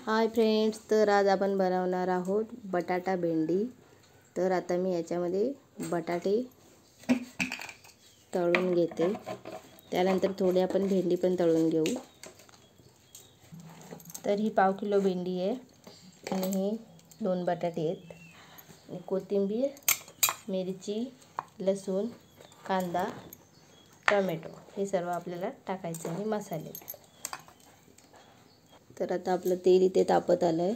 Hi friends, तर आज आपण बनवणार आहोत बटाटा भेंडी। तर आता मी याच्यामध्ये बटाटे तळून घेते, त्यानंतर थोडी आपण भेंडी पण तळून घेऊ। तर ही पाव किलो भेंडी आहे आणि हे 2 बटाटे आहेत आणि कोथिंबीर, मिरची, लसूण, कांदा, टोमॅटो हे सर्व आपल्याला टाकायचे आणि मसाले। तर आता आपलं तेल इथे तापत आलंय।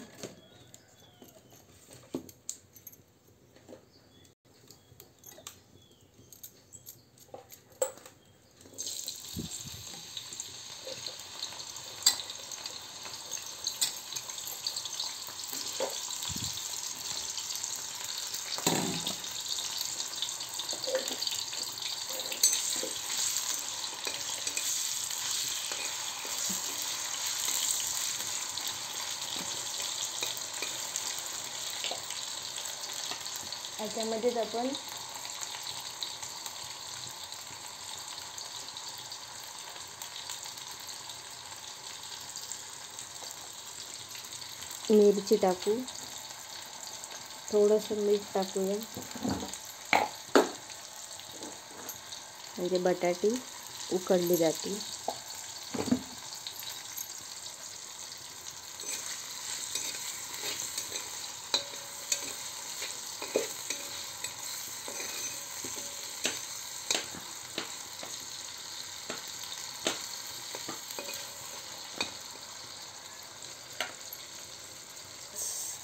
याच्यामध्येच आपण मिरची टाकू, थोडंसं मीठ टाकूया म्हणजे बटाटे उकडली जातील।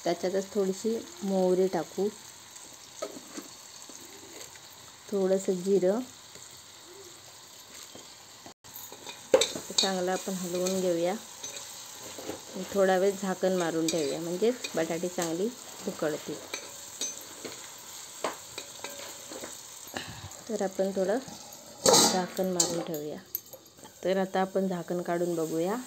त्याच्यातच थोडीशी मोहरी टाकू, थोडंसं जिरं, चांगलं आपण हलवून घेऊया। थोडा वेळ झाकण मारून ठेवूया म्हणजे बटाटे चांगली उकळतील। तर आपण थोडं झाकण मारून ठेवूया। तर आता आपण झाकण काढून बघूया।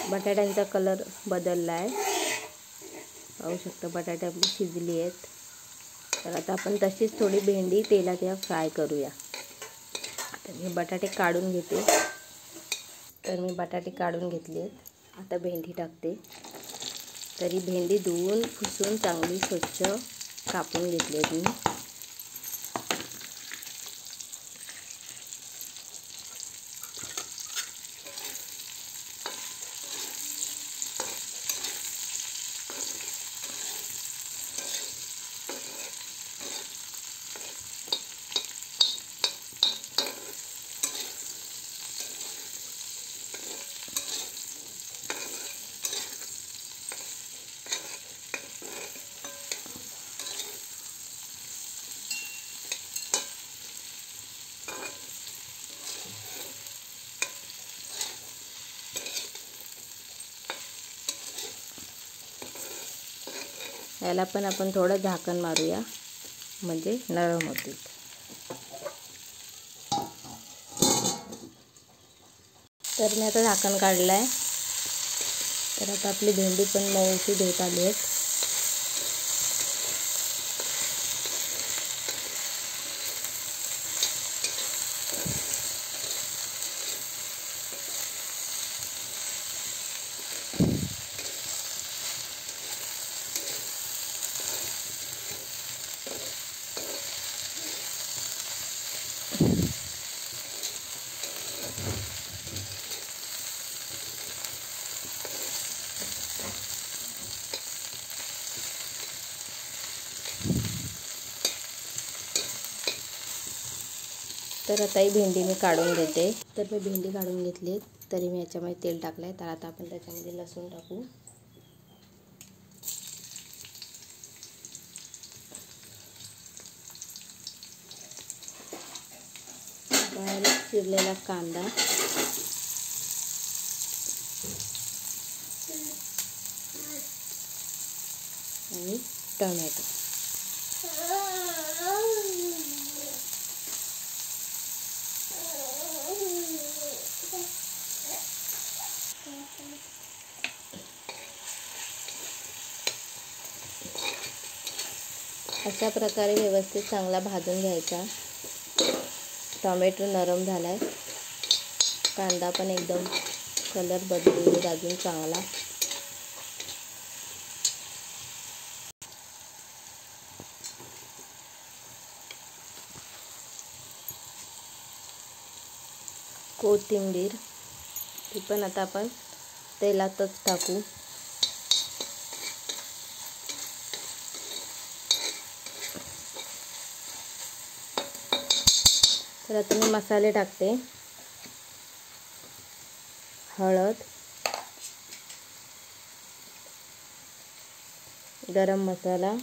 बटाट्यांचा कलर बदलला आहे, पाहू शकता बटाटे आपली शिजली आहेत। तर आता आपण तशीच थोडी भेंडी तेलात या फ्राय करूया। आता मी बटाटे काढून घेते। तर मी बटाटे काढून घेतले आहेत, आता भेंडी टाकते। तरी भेंडी धुवून पुसून चांगली स्वच्छ कापून घेतली आहे मी। याला पण आपण थोडं झाकण मारूया म्हणजे नरम होतील। तर मी आता झाकण काढलं आहे। तर आता आपली भेंडी पण मऊसूद होत आली आहे। तर आता ही भेंडी मी काढून घेते। तर मी भेंडी काढून घेतली, तरी मी याच्यामध्ये तेल टाकलं आहे। तर आता आपण त्याच्यामध्ये लसूण टाकू, बारीक चिरलेला कांदा आणि टोमॅटो। अशा प्रकारे व्यवस्थित चांगला भाजून घ्यायचा। टोमॅटो नरम झाला आहे, कांदा पण एकदम कलर बदलून अजून चांगला. कोथिंबीर ती पण आता आपण तेलातच टाकू. तर आता मी मसाले टाकते. हळद, गरम मसाला,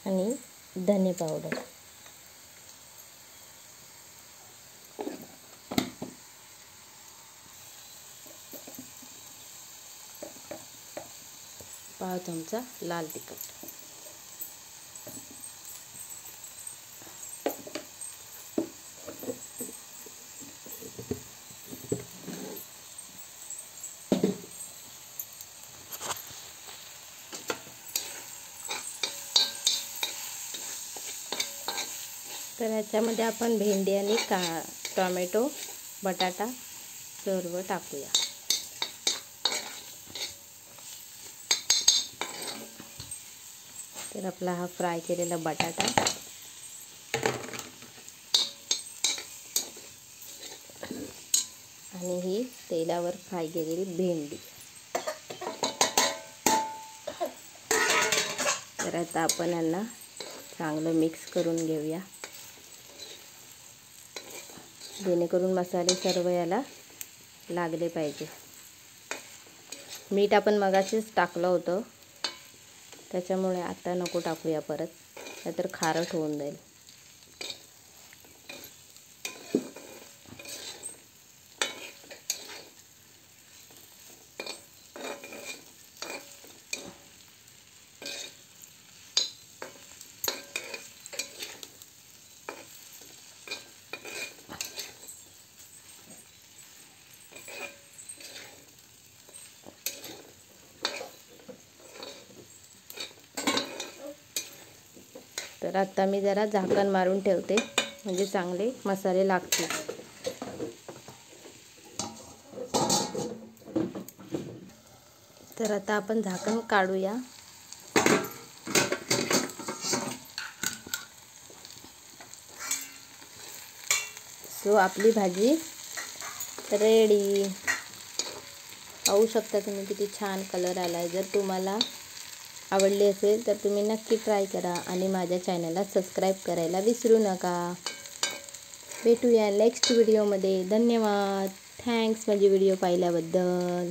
आणि धने पावडर. पाव चमचा लाल तिखट. तर ह्याच्यामध्ये आपण भेंडी आणि टोमॅटो, बटाटा सर्व टाकूया. तर आपला हा फ्राय केलेला बटाटा आणि ही तेलावर फ्राय केलेली भेंडी. तर आता आपण यांना चांगलं मिक्स करून घेऊया, जेणेकरून मसाले सर्व याला लागले पाहिजे. मीठ आपण मगाशीच टाकलं होतं, त्याच्यामुळे आता नको टाकूया परत, नाहीतर खारट होऊन जाईल. तर आता मी जरा झाकण मारून ठेवते, म्हणजे चांगले मसाले लागतील. तर आता आपण झाकण काढूया. सो आपली भाजी रेडी. पाहू शकता तुम्ही किती छान कलर आला आहे. जर तुम्हाला आवडली असेल तर तुम्ही नक्की ट्राय करा आणि माझ्या चॅनलला सबस्क्राईब करायला विसरू नका. भेटूया नेक्स्ट व्हिडिओमध्ये. धन्यवाद. थँक्स माझी व्हिडिओ पाहिल्याबद्दल.